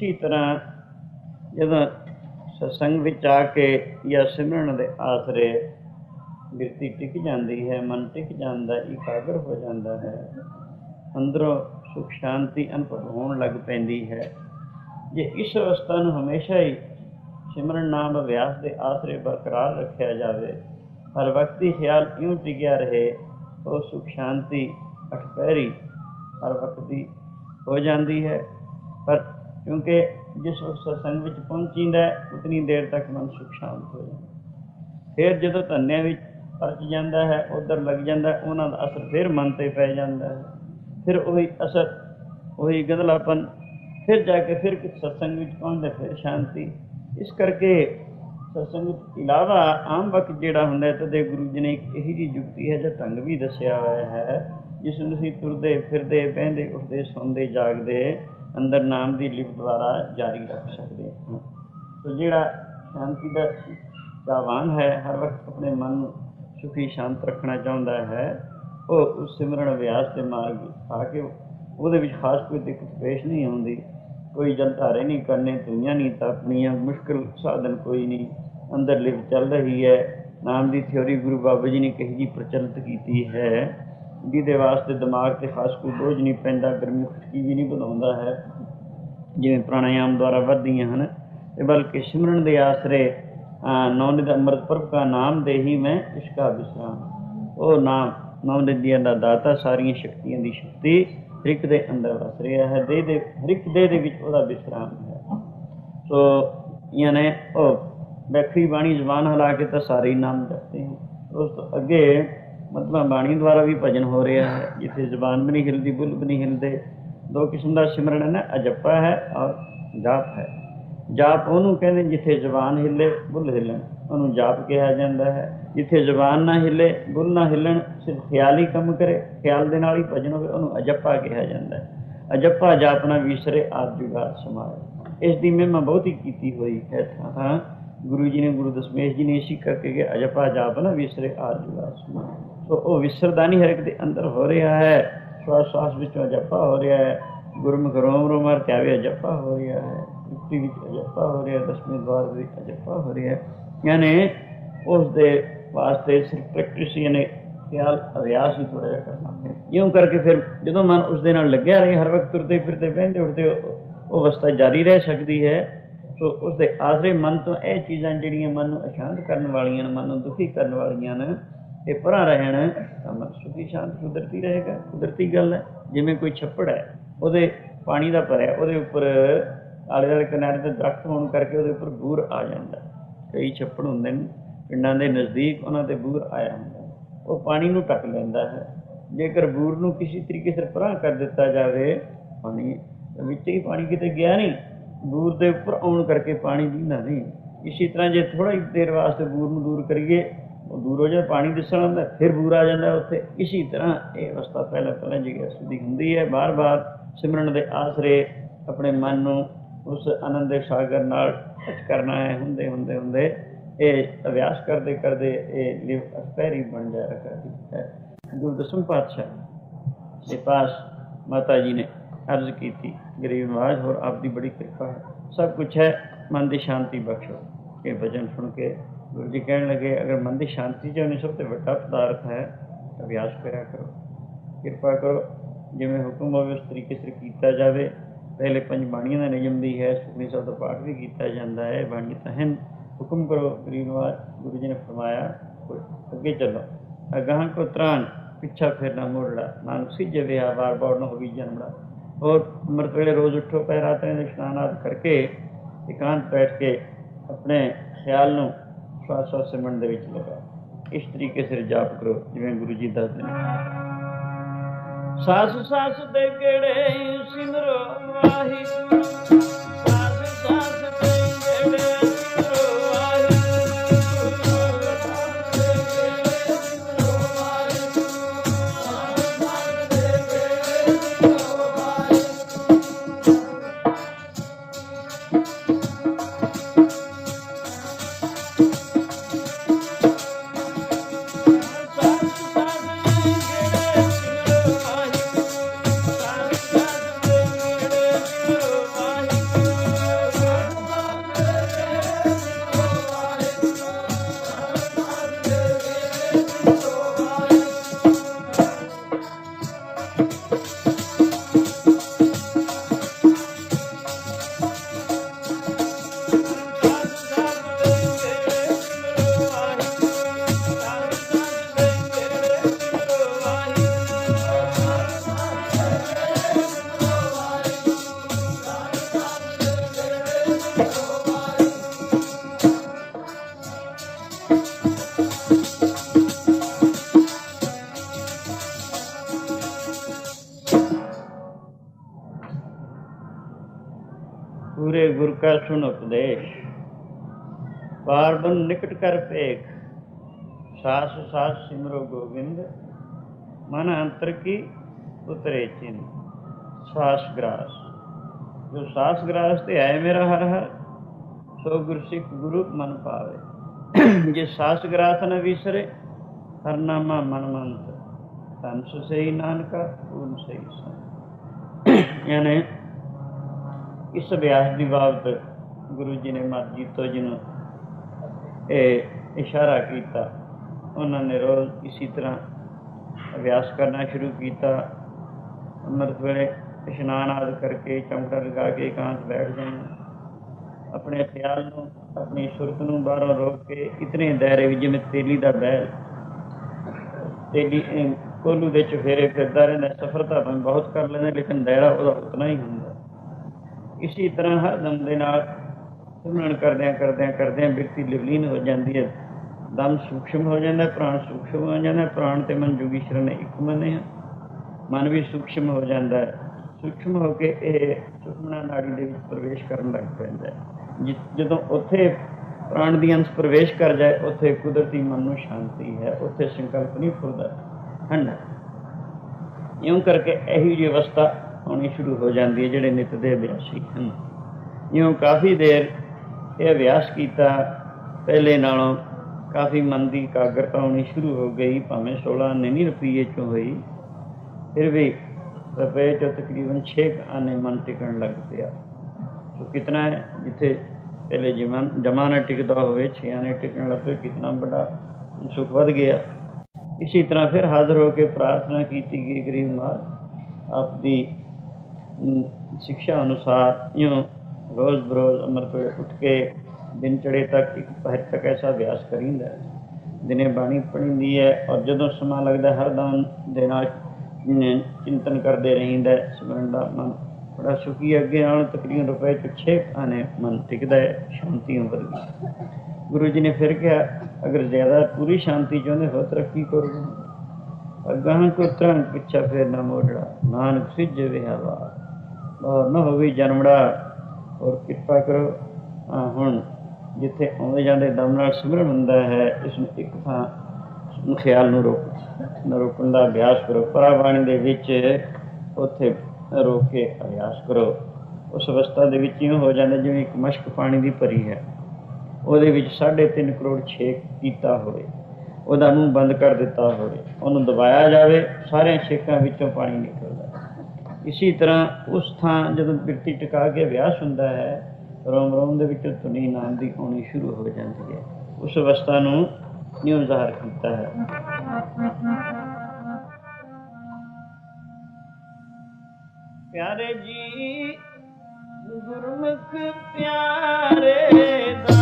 उसी तरह जदों सत्संग विच आके या सिमरन दे आसरे बिरती टिक जाती है, मन टिक जाता, एकाग्र हो जाता है, अंदरों सुख शांति अनुभव होने लग पैंदी है। जे इस अवस्था नूं हमेशा ही सिमरन नाम अभ्यास के आसरे बरकरार रखा जाए, हर वक्त ही ख्याल यूं टिकिया रहे, तो सुख शांति अठपहरी हर वक्त ही हो जाती है। पर क्योंकि जिस वक्त सत्संग में पहुँचीदा उतनी देर तक मन सुख शांत हो जाता, फिर जो धन्या में परच जाता है, उधर लग जाता, उन्होंने असर फिर मन पर पै जाता है, फिर वही असर वही गंधलापन, फिर जाके फिर सत्संग में पहुँचता, फिर शांति। इस करके सत्संग इलावा आम वक्त जोड़ा होंगे तो गुरु जी ने एक यही जी जुगती है जो ढंग भी दसिया हुआ है, जिसनूं असीं तुरदे फिरदे बहते उठते सौंदे जागते अंदर नाम की लिप द्वारा जारी रख सकते हैं। तो जोड़ा शांति का चाहवान है, हर वक्त अपने मन सुखी शांत रखना चाहता है, वो उस सिमरन अभ्यास के मार्ग आके वो खास कोई दिक्कत पेश नहीं आती, कोई जलधारे नहीं करने, धुइयां नहीं तापनियां, मुश्किल साधन कोई नहीं, अंदर लिप चल रही है। नाम की थ्योरी गुरु बाबा जी ने कही जी प्रचलित की है, जिहदे वास्ते दिमाग से खास कोई बोझ नहीं पैंदा, गर्मी खुशकी भी नहीं बनाता है जिवें प्राणायाम द्वारा वधदियां हन, बल्कि सिमरन के आसरे नौनिध अमृत प्रभ का नाम दे ही मैं इसका विश्राम। वो नाम नौनिध दियां दा दाता, सारियां शक्तियां दी शक्ति हरिक दे अंदर वस रहा है, दे दे हरिक दे विच ओहदा विश्राम है। तो यानी ओ बैखरी बाणी जबान हिला के तो सारे ही नाम जपते हैं। उस तो अगे मतलब बाणी द्वारा भी भजन हो रहा है, जिथे जबान भी नहीं हिलती, बुल भी नहीं हिलते। दो किस्म का सिमरन है ना, अजप्पा है और जाप है। जाप उन्होंने कहते जिथे जबान हिले बुल हिलन, उन्होंने जाप कहा जाता है। जिथे जबान ना हिले बुल ना हिलन, सिर्फ ख्याल ही कम करे, ख्याल के नाल ही भजन हो, उन्होंने अजप्पा कहा जाता है। अजप्पा जापना विसरे आद जुगाड़ समाए, इसकी महिमा बहुत ही की हुई है। थां गुरु जी ने, गुरु दशमेश जी ने इसी करके कि अजप्पा जाप ना विसरे आद जुगाड़ समाए। तो वह विसरदा नहीं, हर एक के अंदर हो रहा है, श्वास श्वास विचों अजप्पा हो रहा है, गुरमुख रोम रोम त्यावे अजप्पा हो रहा है, युक्ति अजप्पा हो रहा है, दसवें द्वार अजप्पा हो रहा है। यानी उस दे वास्ते सिर्फ प्रैक्टिस यानी ख्याल अभ्यास ही थोड़ा जहा करना है। यूँ करके फिर जो मन उस दे नाल लग्या रहे, हर वक्त तुरते फिरते बहते उठते वो अवस्था जारी रह सकती है। तो उसके आसरे मन तो यह चीज़ां जिहड़ियां मन नूं अशांत करने वालियां, मन नूं दुखी करने वालियां ने, ये परा रहन तो मन सुखी शांत कुदरती रहेगा। कुदरती गल है, जिवें कोई छप्पड़ है, वो पानी का भरिया, वो उपर आले दुआले किनारे ते दरख्त होने करके वो उपर बूर आ जाता। कई छप्पड़ होंदे ने पिंडां दे नज़दीक, उन्हां ते बूर आया होंदा, वो पानी नूं ढक लैंदा है। जेकर बूर नूं किसी तरीके से परां कर दिता जाए, पानी विच ही पानी किते गया नहीं, बूर के उपर आउण करके पानी दींदा नहीं। इसी तरह जे थोड़ा ही देर वास्ते बूर नूं दूर करिए, वो दूर हो जाए, पानी दिसण आउंदा, फिर बूर आ जाता उत्थे। इसी तरह ये अवस्था पहले जिज्ञासु दी हुंदी है। बार बार सिमरन के आसरे अपने मन नूं उस आनंद दे सागर नाल टच करना है। हुंदे हुंदे हुंदे ये अभ्यास करते करते ये लिव अखपैरी बन जाया करती है। गुरु दसम पातशाह के पास माता जी ने अर्ज की थी, गरीब नवाज और आपकी बड़ी कृपा है, सब कुछ है, मन की शांति बख्शो। ये भजन सुन के गुरु जी कहने लगे, अगर मन की शांति जो सबसे बड़ा पदार्थ है, अभ्यास करा करो, कृपा करो, जिमें हुक्म हो उस तरीके से किया जाए। पहले पंज बाणियों का नियम भी है, सुखनी साहिब का पाठ भी किया जाता है। बाणी तहन हुक्म करो गरीब नवाज, गुरु जी ने फरमाया अगे चलो, अगाह को त्राण पिछा फिर ना मोड़ना, नानक सिजे विहा बार बार न होगी जन्मड़ा। और अमृत वेले रोज़ उठो, पैरा तें स्नान आदि करके एकांत बैठ के अपने ख्याल नूं श्वास श्वास सिमरन दे विच लगा। इस तरीके से जाप करो जिवें गुरु जी दसदे ने। सास सास दे गेड़े सिमरो वाहिगुरू, सास सास दे गेड़े सिमरो वाहिगुरू, सास दे गेड़े सिमरो वाहिगुरू, सास दे गेड़े सिमरो वाहिगुरू। बोले गुरु का सुन उपदेश, पार बन निकट कर पेख, सास सास सिमरो गोविंद, मन अंतर की उतरे चिन्ह। सास ग्रास, जो सास ग्रास ते आए मेरा हर हर, सो गुरु सिख गुरु मन पावे। जे सास ग्रास न विसरे, हरनामा मन मंत्र, धन सही नानका पूर्ण सही सन। यानी इस अभ्यास की बाबत गुरु जी ने मर्जी तो जिन्हों इशारा किया, उन्होंने रोज़ इसी तरह अभ्यास करना शुरू किया। अमृत वेले इशनान आदि करके चौंका लगा के एकांत बैठ जाना, अपने ख्याल नूं अपनी सुरत नूं बाहरों रोक के इतने दायरे में जिवें तेली का बैल तेली कोलू के चुफेरे फिरता रहिंदा, सफलता भावें बहुत कर लेंदा लेकिन दायरा उसका उतना ही हुंदा। इसी तरह हर दम दे नाल सिमरन करदियां करदियां करदियां व्यक्ति लिवलीन हो जाती है, दम सूक्ष्म हो जाता है, प्राण सूक्ष्म हो जाता है। प्राण ते मन जोगीश्वर ने एक मने हैं, मन भी सूक्ष्म हो जाता है। सूक्ष्म होकर यह सुखमना नाड़ी के प्रवेश करन लग पैंदा है। जदों उत्थे प्राण दी अंश प्रवेश कर जाए, उत्थे कुदरती मन नूं शांति है, उत्थे संकल्प नहीं फुरदा ठंडा। इउं करके यही जी अवस्था आनी शुरू हो जाती है जिहड़े नित दे अभ्यासी हैं। इउं काफ़ी देर यह अभ्यास किया, पहले नालों काफ़ी मन की एकाग्रता आनी शुरू हो गई। भावें 16 आने नहीं रुपये चों हुई, फिर भी रुपये चो तकरीबन 6 आने मन टिकन लग पिया। तो कितना है, जिथे पहले जमा न टिकता हो 6 आने टिकन लग पे, कितना बड़ा सुख वध गया। इसी तरह फिर हाजिर होकर प्रार्थना की गई गरीब माल आपकी शिक्षा अनुसार यूँ रोज़ बरोज़ अमृत वेले उठ के दिन चढ़े तक एक पहर तक ऐसा अभ्यास करींदा है। दिने बाणी पढ़ींदी है और जदों समा लगता हर दान दे नाल चिंतन करते रहींदा है। सिमरन दा मन बड़ा सुखी अगे आने तकरीबन रुपये चो 6 आने मन टिकता है, शांति वर्गी। गुरु जी ने फिर कहा, अगर ज़्यादा पूरी शांति चाहते हो तरक्की करो, अगां को तरंग पिछा फिर ना मोड़ड़ा, नानक सिज विहावा और न होवी जन्मड़ा। और कृपा करो हुण जिथे आउंदे जांदे दम नाल सिमरन हुंदा है, इसनूं एक थां ख्याल नूं रोकण दा अभ्यास करो। पराबाणी दे विच उत्थे रोक के अभ्यास करो। उस अवस्था दे विच इउं हो जांदा जिवें एक मशक पानी दी भरी है, ਉਹਦੇ ਵਿੱਚ 3.5 ਕਰੋੜ ਛੇਕ ਕੀਤਾ ਹੋਵੇ, ਉਹਦਾ ਮੂੰਹ ਬੰਦ ਕਰ ਦਿੱਤਾ ਹੋਵੇ, ਉਹਨੂੰ ਦਬਾਇਆ ਜਾਵੇ, ਸਾਰਿਆਂ ਛੇਕਾਂ ਵਿੱਚੋਂ ਪਾਣੀ ਨਿਕਲਦਾ। ਇਸੀ ਤਰ੍ਹਾਂ ਉਸ ਥਾਂ ਜਦੋਂ ਬਿਰਤੀ ਟਿਕਾ ਕੇ ਅਭਿਆਸ ਹੁੰਦਾ ਹੈ, ਰੋਮ ਰੋਮ ਦੇ ਵਿੱਚੋਂ ਧੁਨੀ ਨਾਮ ਦੀ ਆਉਣੀ ਸ਼ੁਰੂ ਹੋ ਜਾਂਦੀ ਹੈ। ਉਸ ਅਵਸਥਾ ਨੂੰ ਇਉਂ ਜ਼ਾਹਰ ਕੀਤਾ ਹੈ। ਪਿਆਰੇ ਜੀ ਗੁਰਮੁਖ ਪਿਆਰੇ ਦਾ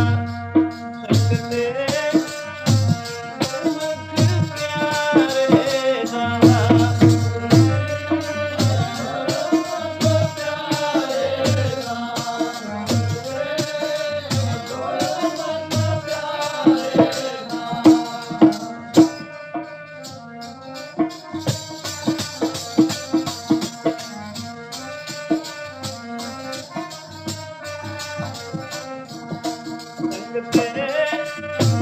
ਸੰਗ ਤੇ, ਗੁਰਮੁਖ ਪਿਆਰੇ ਦਾ संग ते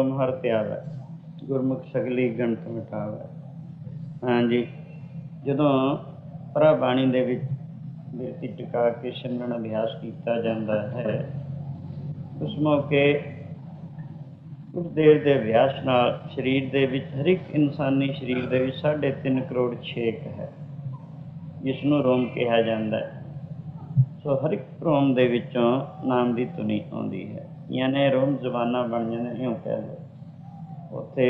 ਰੋਮ ਹਰ ਧਿਆਵੈ, ਗੁਰਮੁਖ ਸਗਲੀ ਗਣਤ ਮਿਟਾਵੈ। ਹਾਂਜੀ, ਜਦੋਂ ਪ੍ਰਭ ਬਾਣੀ ਦੇ ਵਿੱਚ ਬਿਰਤੀ ਟਿਕਾ ਕੇ ਸਿਮਰਨ ਅਭਿਆਸ ਕੀਤਾ ਜਾਂਦਾ ਹੈ, ਉਸ ਮੌਕੇ ਕੁਝ ਦੇਰ ਦੇ ਅਭਿਆਸ ਨਾਲ ਸਰੀਰ ਦੇ ਵਿੱਚ, ਹਰ ਇੱਕ ਇਨਸਾਨੀ ਸਰੀਰ ਦੇ ਵਿੱਚ 3.5 ਕਰੋੜ ਛੇਕ ਹੈ, ਜਿਸ ਨੂੰ ਰੋਮ ਕਿਹਾ ਜਾਂਦਾ ਹੈ। ਸੋ ਹਰ ਇੱਕ ਰੋਮ ਦੇ ਵਿੱਚੋਂ ਨਾਮ ਦੀ ਧੁਨੀ ਆਉਂਦੀ ਹੈ, ਯਾਨੀ ਰੋਮ ਜ਼ਬਾਨਾਂ ਬਣ ਜਾਂਦੇ, ਇਉਂ ਕਹਿ ਲਓ। ਉੱਥੇ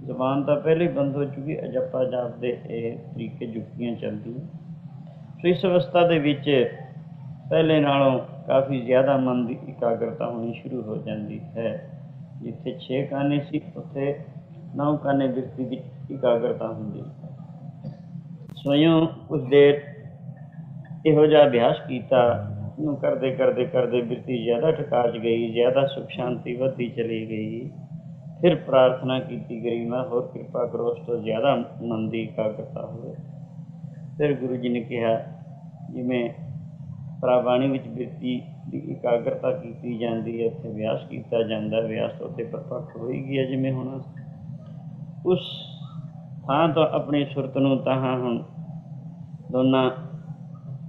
ਜ਼ਬਾਨ ਤਾਂ ਪਹਿਲੇ ਬੰਦ ਹੋ ਚੁੱਕੀ, ਅਜੱਪਾ ਜਾਪ ਦੇ ਇਹ ਤਰੀਕੇ ਜੁਗਤੀਆਂ ਚੱਲਦੀਆਂ। ਸੋ ਇਸ ਅਵਸਥਾ ਦੇ ਵਿੱਚ ਪਹਿਲੇ ਨਾਲੋਂ ਕਾਫੀ ਜ਼ਿਆਦਾ ਮਨ ਦੀ ਇਕਾਗਰਤਾ ਹੋਣੀ ਸ਼ੁਰੂ ਹੋ ਜਾਂਦੀ ਹੈ। ਜਿੱਥੇ 6 ਕਾਨੇ ਸੀ, ਉੱਥੇ 9 ਕਾਨੇ ਬਿਰਤੀ ਦੀ ਇਕਾਗਰਤਾ ਹੁੰਦੀ ਹੈ। ਸਵਯੰ ਕੁਝ ਦੇਰ ਇਹੋ ਜਿਹਾ ਅਭਿਆਸ ਕੀਤਾ, ਨੂੰ ਕਰਦੇ ਕਰਦੇ ਕਰਦੇ ਬਿਰਤੀ ਜ਼ਿਆਦਾ ਟਿਕਾ 'ਚ ਗਈ, ਜ਼ਿਆਦਾ ਸੁਖ ਸ਼ਾਂਤੀ ਵੱਧਦੀ ਚਲੀ ਗਈ। ਫਿਰ ਪ੍ਰਾਰਥਨਾ ਕੀਤੀ ਗਈ, ਮੈਂ ਹੋਰ ਕਿਰਪਾ ਕਰੋ ਉਸ ਤੋਂ ਜ਼ਿਆਦਾ ਮਨ ਦੀ ਇਕਾਗਰਤਾ ਹੋਵੇ। ਫਿਰ ਗੁਰੂ ਜੀ ਨੇ ਕਿਹਾ, ਜਿਵੇਂ ਪ੍ਰਭਾਣੀ ਵਿੱਚ ਬਿਰਤੀ ਦੀ ਇਕਾਗਰਤਾ ਕੀਤੀ ਜਾਂਦੀ ਹੈ, ਉੱਥੇ ਅਭਿਆਸ ਕੀਤਾ ਜਾਂਦਾ, ਅਭਿਆਸ ਤੋਂ ਉੱਤੇ ਪ੍ਰਤੱਖ ਹੋਈ ਗਿਆ। ਜਿਵੇਂ ਹੁਣ ਉਸ ਥਾਂ ਤੋਂ ਆਪਣੀ ਸੁਰਤ ਨੂੰ ਤਾਹਾਂ ਹੁਣ ਦੋਨਾਂ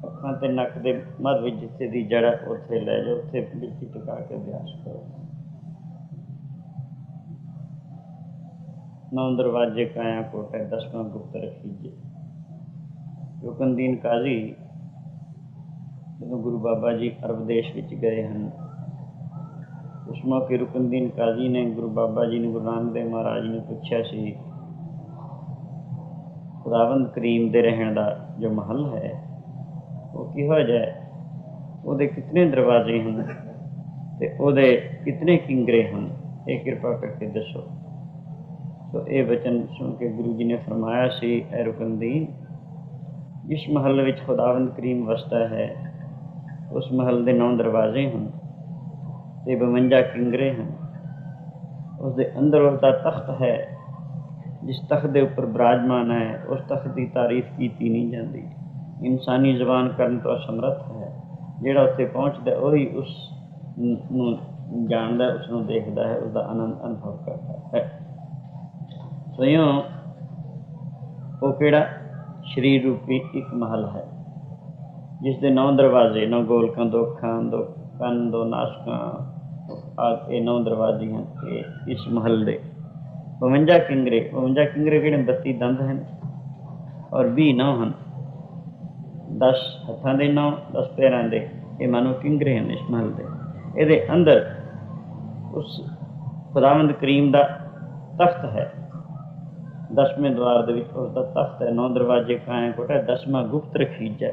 ਅੱਖਾਂ ਤੇ ਨੱਕ ਦੇ ਮੱਧ ਵਿੱਚ ਜਿੱਥੇ ਦੀ ਜੜ, ਉੱਥੇ ਲੈ ਜਾਓ, ਉੱਥੇ ਬਿਰਤੀ ਟਿਕਾ ਕੇ ਅਭਿਆਸ ਕਰੋ। 9 ਦਰਵਾਜ਼ੇ ਕਾਇਆ ਕੋਟੈ, 10ਵਾਂ ਗੁਪਤ ਰਖੀਜੇ। ਰੁਕਨਦੀਨ ਕਾਜ਼ੀ ਜਦੋਂ ਗੁਰੂ ਬਾਬਾ ਜੀ ਅਰਬ ਦੇਸ਼ ਵਿੱਚ ਗਏ ਹਨ, ਉਸ ਮੌਕੇ ਰੁਕਨਦੀਨ ਕਾਜ਼ੀ ਨੇ ਗੁਰੂ ਬਾਬਾ ਜੀ ਨੂੰ, ਗੁਰੂ ਨਾਨਕ ਦੇਵ ਮਹਾਰਾਜ ਨੂੰ ਪੁੱਛਿਆ ਸੀ, ਖੁਦਾਵੰਦ ਕਰੀਮ ਦੇ ਰਹਿਣ ਦਾ ਜੋ ਮਹੱਲ ਹੈ ਉਹ ਕਿਹੋ ਜਿਹਾ ਹੈ, ਉਹਦੇ ਕਿਤਨੇ ਦਰਵਾਜ਼ੇ ਹਨ ਅਤੇ ਉਹਦੇ ਕਿਤਨੇ ਕਿੰਗਰੇ ਹਨ, ਇਹ ਕਿਰਪਾ ਕਰਕੇ ਦੱਸੋ। ਸੋ ਇਹ ਵਚਨ ਸੁਣ ਕੇ ਗੁਰੂ ਜੀ ਨੇ ਫਰਮਾਇਆ ਸੀ, ਐ ਰੁਕਨਦੀਨ, ਜਿਸ ਮਹੱਲ ਵਿੱਚ ਖੁਦਾਵੰਦ ਕਰੀਮ ਵਸਦਾ ਹੈ, ਉਸ ਮਹੱਲ ਦੇ 9 ਦਰਵਾਜ਼ੇ ਹਨ ਅਤੇ 52 ਕਿੰਗਰੇ ਹਨ। ਉਸ ਦੇ ਅੰਦਰ ਉਸਦਾ ਤਖਤ ਹੈ, ਜਿਸ ਤਖਤ ਦੇ ਉੱਪਰ ਬਿਰਾਜਮਾਨ ਹੈ, ਉਸ ਤਖਤ ਦੀ ਤਾਰੀਫ ਕੀਤੀ ਨਹੀਂ ਜਾਂਦੀ। ਇਨਸਾਨੀ ਜ਼ੁਬਾਨ ਕਰਨ ਤੋਂ ਅਸਮਰੱਥ ਹੈ। ਜਿਹੜਾ ਉੱਥੇ ਪਹੁੰਚਦਾ ਉਹੀ ਉਸ ਨੂੰ ਜਾਣਦਾ, ਉਸ ਨੂੰ ਦੇਖਦਾ ਹੈ, ਉਸਦਾ ਆਨੰਦ ਅਨੁਭਵ ਕਰਦਾ ਹੈ। ਸਵਯੰ ਉਹ ਕਿਹੜਾ ਸਰੀਰ ਰੂਪੀ ਇੱਕ ਮਹਲ ਹੈ, ਜਿਸ ਦੇ 9 ਦਰਵਾਜ਼ੇ, 9 ਗੋਲਕਾਂ, 2 ਅੱਖਾਂ, 2 ਕੰਨ, 2 ਨਾਸਕਾਂ, ਇਹ 9 ਦਰਵਾਜ਼ੇ ਹਨ। ਇਹ ਇਸ ਮਹਲ ਦੇ 52 ਕਿੰਗਰੇ, 52 ਕਿੰਗਰੇ ਕਿਹੜੇ, 32 ਦੰਦ ਹਨ ਔਰ 20 ਨਹੁੰ ਹਨ। 10 ਹੱਥਾਂ ਦੇ ਨਹੁੰ, 10 ਪੈਰਾਂ ਦੇ, ਇਹ ਮਾਨੋ ਕਿੰਗਰੇ ਹਨ ਇਸ ਮਹਲ ਦੇ। ਇਹਦੇ ਅੰਦਰ ਉਸ ਖੁਦਾਵੰਦ ਕਰੀਮ ਦਾ ਤਖਤ ਹੈ, 10ਵੇਂ ਦੁਆਰ ਦੇ ਵਿੱਚ ਉਸ ਦਾ ਤਖਤ ਹੈ। 9 ਦਰਵਾਜ਼ੇ ਕਾਇਆ ਕੋਟੈ, 10ਵਾਂ ਗੁਪਤ ਰਖੀਜੈ।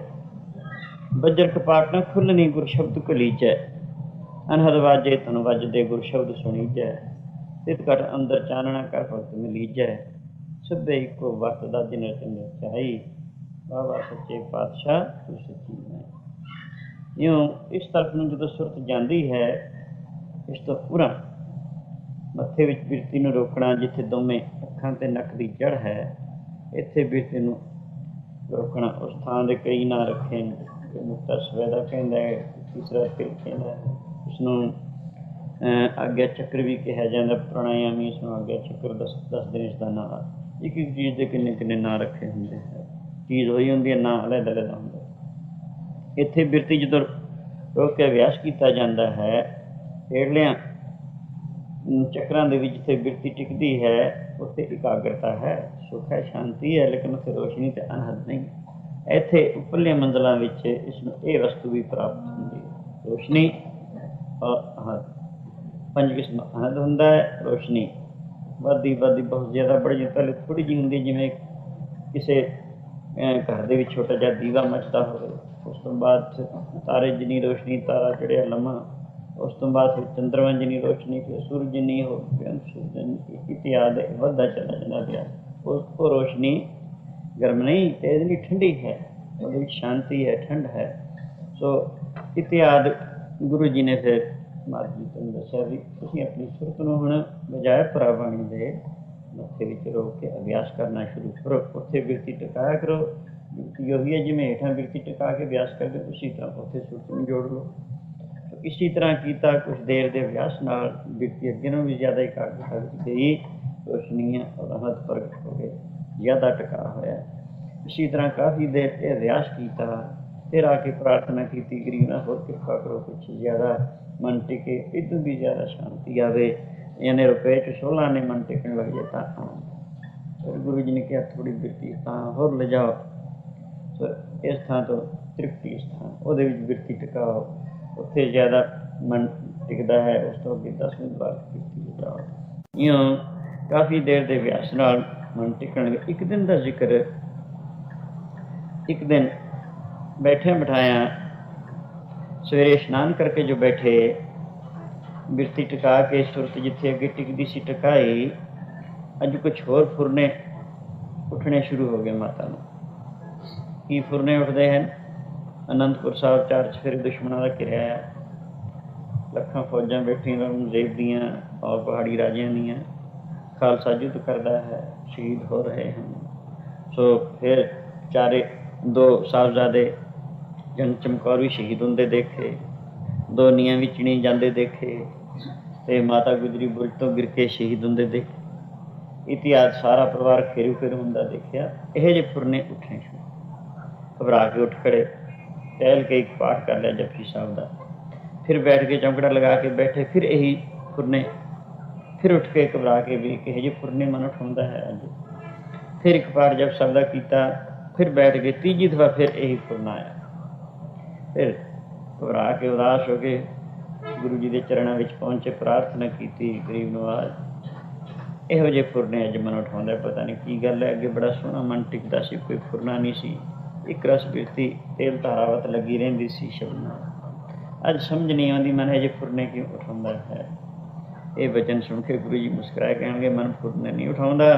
ਬੱਜਰ ਕਪਾਟ ਨਾ ਖੁੱਲਣੀ, ਗੁਰ ਸ਼ਬਦ ਕਲੀਜੈ। ਅਨਹਦ ਵਾਜੇ ਧਨ ਵੱਜਦੇ, ਗੁਰ ਸ਼ਬਦ ਸੁਣੀਜੈ। ਤਿਤ ਘਟ ਅੰਦਰ ਚਾਨਣਾ, ਕਰ ਭਗਤ ਮਿਲੀਜੈ। ਸਭੇ ਇੱਕੋ ਵਰਤਦਾ, ਜਿਨ ਚੰਗੇ ਚਾਈ। ਬਾਬਾ ਸੱਚੇ ਪਾਤਸ਼ਾਹ ਤੂੰ ਸੱਚੀ ਮੈਂ। ਇਉਂ ਇਸ ਤਰਫ ਨੂੰ ਜਦੋਂ ਸੁਰਤ ਜਾਂਦੀ ਹੈ, ਇਸ ਤੋਂ ਪੂਰਾ ਮੱਥੇ ਵਿੱਚ ਬਿਰਤੀ ਨੂੰ ਰੋਕਣਾ, ਜਿੱਥੇ ਦੋਵੇਂ ਅੱਖਾਂ ਤੇ ਨੱਕ ਦੀ ਜੜ ਹੈ, ਇੱਥੇ ਬਿਰਤੀ ਨੂੰ ਰੋਕਣਾ। ਉਸ ਥਾਂ ਦੇ ਕਈ ਨਾਂ ਰੱਖੇ ਨੇ, ਮੁਕਤਾ ਸਵੈਦਾ ਕਹਿੰਦਾ ਹੈ, ਤੀਸਰਾ ਤਿਲ ਕਹਿੰਦਾ ਹੈ, ਉਸਨੂੰ ਆਗਿਆ ਚੱਕਰ ਵੀ ਕਿਹਾ ਜਾਂਦਾ। ਪ੍ਰਾਣਾਯਾਮੀ ਇਸਨੂੰ ਆਗਿਆ ਚੱਕਰ ਦੱਸਦੇ ਨੇ। ਇਸ ਦਾ ਨਾਂ ਇੱਕ ਇੱਕ ਚੀਜ਼ ਦੇ ਕਿੰਨੇ ਕਿੰਨੇ ਨਾਂ ਰੱਖੇ ਹੁੰਦੇ ਹੈ, ਚੀਜ਼ ਹੋਈ ਹੁੰਦੀ ਹੈ, ਨਾਂ ਅਲੱਗ ਅਲੱਗ ਹੁੰਦਾ। ਇੱਥੇ ਬਿਰਤੀ ਜਦੋਂ ਰੋਕ ਕੇ ਅਭਿਆਸ ਕੀਤਾ ਜਾਂਦਾ ਹੈ, ਹੇਠਲਿਆਂ ਚੱਕਰਾਂ ਦੇ ਵਿੱਚ ਜਿੱਥੇ ਬਿਰਤੀ ਟਿਕਦੀ ਹੈ, ਉੱਥੇ ਇਕਾਗਰਤਾ ਹੈ, ਸੁੱਖ ਹੈ, ਸ਼ਾਂਤੀ ਹੈ, ਲੇਕਿਨ ਉੱਥੇ ਰੋਸ਼ਨੀ ਅਤੇ ਅਨਹਦ ਨਹੀਂ। ਇੱਥੇ ਉੱਪਰਲੀਆਂ ਮੰਜ਼ਲਾਂ ਵਿੱਚ ਇਸਨੂੰ ਇਹ ਵਸਤੂ ਵੀ ਪ੍ਰਾਪਤ ਹੁੰਦੀ ਹੈ, ਰੋਸ਼ਨੀ ਔਰ ਅਨਹਦ। 5 ਕਿਸਮ ਅਨਹਦ ਹੁੰਦਾ ਹੈ, ਰੋਸ਼ਨੀ ਵੱਧਦੀ ਬਹੁਤ ਜ਼ਿਆਦਾ, ਬੜੀ ਪਹਿਲੇ ਥੋੜ੍ਹੀ ਜਿਹੀ ਹੁੰਦੀ, ਜਿਵੇਂ ਕਿਸੇ ਘਰ ਦੇ ਵਿੱਚ ਛੋਟਾ ਜਿਹਾ ਦੀਵਾ ਮੱਚਦਾ ਹੋਵੇ। ਉਸ ਤੋਂ ਬਾਅਦ ਤਾਰੇ ਜਿੰਨੀ ਰੋਸ਼ਨੀ, ਤਾਰਾ ਚੜ੍ਹਿਆ ਲੰਮਾ। ਉਸ ਤੋਂ ਬਾਅਦ ਫਿਰ ਚੰਦਰਮਾ ਜਿੰਨੀ ਰੋਸ਼ਨੀ, ਫਿਰ ਸੂਰਜ ਜਿੰਨੀ ਹੋ, ਇਤਿਆਦਿ ਵੱਧਦਾ ਚਲਾ ਜਾਂਦਾ ਗਿਆ। ਉਹ ਰੋਸ਼ਨੀ ਗਰਮ ਨਹੀਂ, ਤੇਜ਼ ਨਹੀਂ, ਠੰਡੀ ਹੈ, ਉਹਦੇ ਵਿੱਚ ਸ਼ਾਂਤੀ ਹੈ, ਠੰਡ ਹੈ। ਸੋ ਇਤਿਆਦਿ ਗੁਰੂ ਜੀ ਨੇ ਫਿਰ ਮਾਤਾ ਜੀ ਨੂੰ ਦੱਸਿਆ ਵੀ ਤੁਸੀਂ ਆਪਣੀ ਸੁਰਤ ਨੂੰ ਹੁਣ ਬਜਾਏ ਪ੍ਰਾਬਾਣੀ ਦੇ ਮੱਥੇ ਵਿੱਚ ਰੋਕ ਕੇ ਅਭਿਆਸ ਕਰਨਾ ਸ਼ੁਰੂ ਕਰੋ। ਉੱਥੇ ਬਿਰਤੀ ਟਿਕਾਇਆ ਕਰੋ। ਬਿਰਤੀ ਉਹੀ ਹੈ, ਜਿਵੇਂ ਹੇਠਾਂ ਬਿਰਤੀ ਟਿਕਾ ਕੇ ਅਭਿਆਸ ਕਰਦੇ, ਉਸੀ ਤਰ੍ਹਾਂ ਉੱਥੇ ਸੁਰਤ ਨੂੰ ਜੋੜ ਲਓ। इसी तरह किया कुछ देर के अभ्यास नाल बिरती अगे नूं भी ज़्यादा एकाग्रता विच गई, रोशनी और रहमत प्रगट हो गए, ज़्यादा टिका होया। इसी तरह काफ़ी देर ये अभ्यास किया, फिर आके प्रार्थना की गरीब ना होर कृपा करो कुछ ज़्यादा मन टिके, इदों भी ज़्यादा शांति आवे, यानी रुपए च 16 ने मन टिकन लग जाए तो फिर गुरु जी ने कहा थोड़ी बिरती थां होर ले जाओ, तो इस थां तो तृप्ति स्थान वो बिरती टिकाओ, उत्थे ज़्यादा मन टिकता है। उस तो अगे 10वीं बार बिरती जाओ, इं काफ़ी देर के अभ्यास नाल मन टिकण लगे। एक दिन का जिक्र, एक दिन बैठे बिठाया सवेरे इशनान करके जो बैठे, बिरती टिका के सुरत जिथे अगे टिकती सी टिकाई, अज कुछ होर फुरने उठने शुरू हो गए माता नूं। की फुरने उठते हैं? आनंदपुर साहब 4 चफेरे दुश्मनों का घिरिया है, लखां फौजां बैठियां जेब दियां और पहाड़ी राजियां दियां, खालसा युद्ध करता है, शहीद हो रहे हैं। सो फिर चारे 2 साहबजादे जंग चमकौर भी शहीद होंदे देखे, 2 नीआं भी चिणी जाते देखे, ते माता गुजरी बुरज तो गिर के शहीद होंदे देखे। इतिहास सारा परिवार खेरू खेरू होंदा देखिया। यह जे फुरने उठने शुरू, घबरा के उठ खड़े, टहल के एक पाठ कर लिया जपजी साहब का, फिर बैठ के चौंकड़ा लगा के बैठे, फिर यही फुरने, फिर उठ के घबरा के भी कहे जे फुरने मन उठाउंदा है अज, फिर एक पाठ जप साहब का किया, फिर बैठ गए, तीजी दफा फिर यही फुरना आया, फिर घबरा के उदास हो के गुरु जी के चरणों में पहुंचे, प्रार्थना की गरीब नवाज, इहो जे फुरने अज मन उठाउंदा, पता नहीं की गल है। अगे बड़ा सोहना मन टिकता सी, कोई फुरना नहीं सी, एक रस बिरती तेल धारावत लगी रहिंदी सी शब्द। अज समझ नहीं आती मन अजे फुरने क्यों उठाउंदा है। ये वचन सुन के गुरु जी मुस्कुराए, कहणगे मन फुरने नहीं उठाउंदा,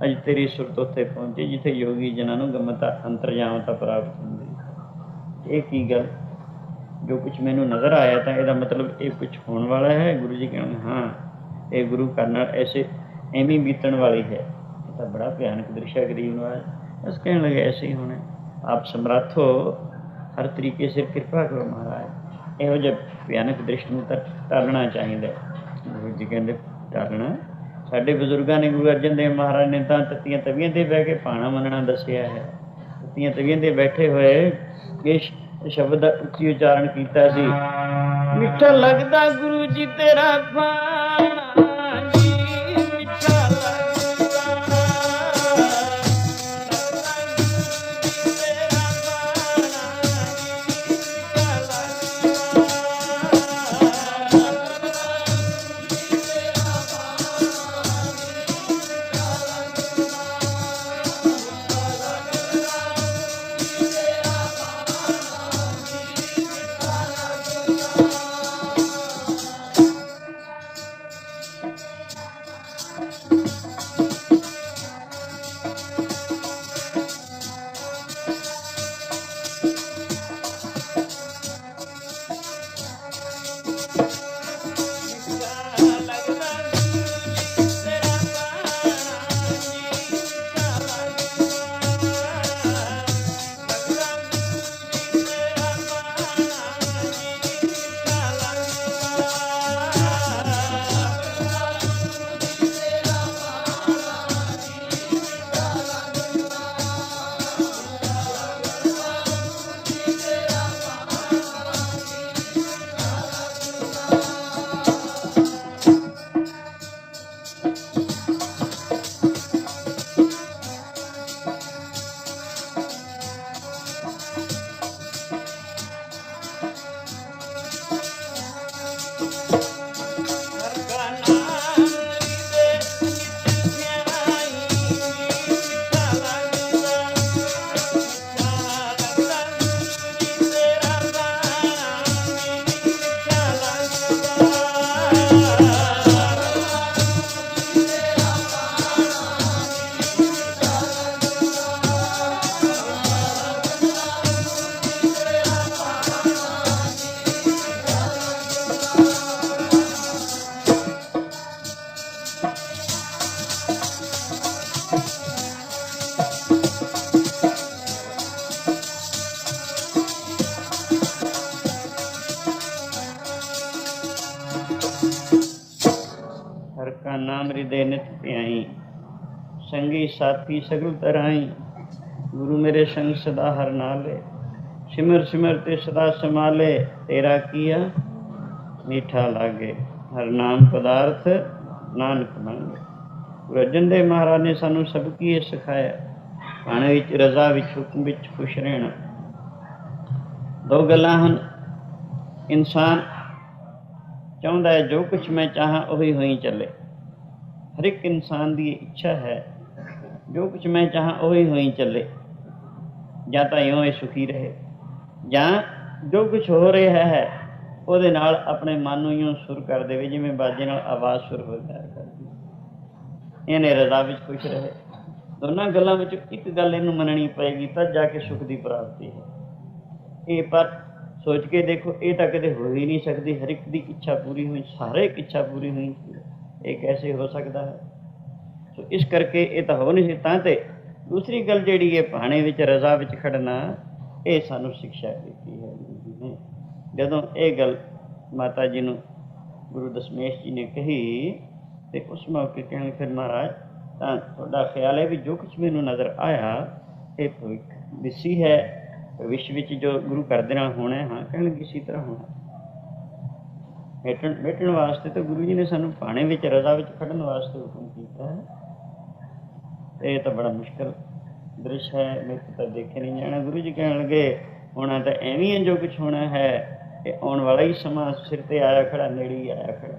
अज तेरी सुरत उत्थे पहुंची जिथे योगी जनां नूं गमता अंतरजामता प्राप्त हुंदी। ये की गल, जो कुछ मैनू नज़र आया तो यदा मतलब ये कुछ होने वाला है। गुरु जी कहते हाँ, ये गुरु करना ऐसे एवं बीतने वाली है। तो बड़ा भयानक दृश्य गरीब नवाज, बस कहने लगे ऐसे ही होने, आप समर्थ हो, हर तरीके से कृपा करो महाराज, यहो जब भयानक दृश्य में टालना चाहिए। गुरु जी कहते टालना, साढ़े बजुर्गों ने, गुरु अर्जन देव महाराज ने तो तत्तियां तवियां ते बह के भाणा मनना दसिया है। तत्तियां तवियां ते बैठे हुए ये शब्द उच्ची उच्चारण किया सी, मिठा लगदा गुरु जी तेरा भाणा जी, मिठा लगदा तेरा भाणा जी, मिठा का नाम हृदय नित ध्याई, संगी साथी सगल तराई, गुरु मेरे संग सदा हर नाले, सिमर सिमर ते सदा संभाले, तेरा किया मीठा लागे, हर नाम पदार्थ नानक मांगे। गुरु अर्जन देव महाराज ने सानू सब की ये सिखाया, भाणे विच रजा विच हुक्म विच खुश रहना। दो गल्लां हन, इंसान चाहुंदा है जो कुछ मैं चाहां उही होई चले। हर एक इंसान की इच्छा है जो कुछ मैं चाहां उही होई चले, ਜਾਂ ਤਾਂ ਇਉਂ ਇਹ ਸੁਖੀ ਰਹੇ, ਜਾਂ ਜੋ ਕੁਛ ਹੋ ਰਿਹਾ ਹੈ ਉਹਦੇ ਨਾਲ ਆਪਣੇ ਮਨ ਨੂੰ ਇਉਂ ਸੁਰ ਕਰ ਦੇਵੇ ਜਿਵੇਂ ਬਾਜੇ ਨਾਲ ਆਵਾਜ਼ ਸੁਰ ਹੋ ਜਾਇਆ ਕਰਦੀ। ਇਹਨੇ ਰਜ਼ਾ ਵਿੱਚ ਖੁਸ਼ ਰਹੇ। ਦੋਨਾਂ ਗੱਲਾਂ ਵਿੱਚੋਂ ਇੱਕ ਗੱਲ ਇਹਨੂੰ ਮੰਨਣੀ ਪਏਗੀ, ਤਦ ਜਾ ਕੇ ਸੁਖ ਦੀ ਪ੍ਰਾਪਤੀ ਹੈ। ਇਹ ਪਰ ਸੋਚ ਕੇ ਦੇਖੋ, ਇਹ ਤਾਂ ਕਦੇ ਹੋ ਹੀ ਨਹੀਂ ਸਕਦੀ। ਹਰ ਇੱਕ ਦੀ ਇੱਛਾ ਪੂਰੀ ਹੋਈ, ਸਾਰੇ ਇੱਕ ਇੱਛਾ ਪੂਰੀ ਹੋਈ, ਇਹ ਕੈਸੇ ਹੋ ਸਕਦਾ ਹੈ? ਸੋ ਇਸ ਕਰਕੇ ਇਹ ਤਾਂ ਹੋ ਨਹੀਂ ਸੀ। ਤਾਂ ਤੇ ਦੂਸਰੀ ਗੱਲ ਜਿਹੜੀ ਹੈ, ਭਾਣੇ ਵਿੱਚ ਰਜ਼ਾ ਵਿੱਚ ਖੜਨਾ, ਇਹ ਸਾਨੂੰ ਸਿੱਖਿਆ ਦਿੱਤੀ ਹੈ ਗੁਰੂ ਜੀ ਨੇ। ਜਦੋਂ ਇਹ ਗੱਲ ਮਾਤਾ ਜੀ ਨੂੰ ਗੁਰੂ ਦਸ਼ਮੇਸ਼ ਜੀ ਨੇ ਕਹੀ ਤੇ ਉਸ ਮੌਕੇ ਕਹਿਣ, ਫਿਰ ਮਹਾਰਾਜ ਤਾਂ ਤੁਹਾਡਾ ਖਿਆਲ ਹੈ ਵੀ ਜੋ ਕੁਛ ਮੈਨੂੰ ਨਜ਼ਰ ਆਇਆ ਇਹ ਭਵਿੱਖ ਵਿਸੀ ਹੈ, ਭਵਿੱਖ ਵਿੱਚ ਜੋ ਗੁਰੂ ਘਰ ਦੇ ਨਾਲ ਹੋਣਾ। ਹਾਂ ਕਹਿਣਗੇ ਇਸੀ ਤਰ੍ਹਾਂ ਹੋਣਾ। ਬੈਠਣ ਵਾਸਤੇ ਤਾਂ ਗੁਰੂ ਜੀ ਨੇ ਸਾਨੂੰ ਭਾਣੇ ਵਿੱਚ ਰਜ਼ਾ ਵਿੱਚ ਖੜਨ ਵਾਸਤੇ ਹੁਕਮ ਕੀਤਾ ਹੈ। ਇਹ ਤਾਂ ਬੜਾ ਮੁਸ਼ਕਿਲ ਦ੍ਰਿਸ਼ ਹੈ, ਮੇਰੇ ਤੋਂ ਤਾਂ ਦੇਖੇ ਨਹੀਂ ਜਾਣਾ। ਗੁਰੂ ਜੀ ਕਹਿਣ ਲੱਗੇ ਹੋਣਾ ਤਾਂ ਐਵੇਂ ਹੈ, ਜੋ ਕੁਛ ਹੋਣਾ ਹੈ ਇਹ ਆਉਣ ਵਾਲਾ ਹੀ ਸਮਾਂ ਸਿਰ 'ਤੇ ਆਇਆ ਖੜਾ, ਨੇੜੇ ਹੀ ਆਇਆ ਖੜਾ।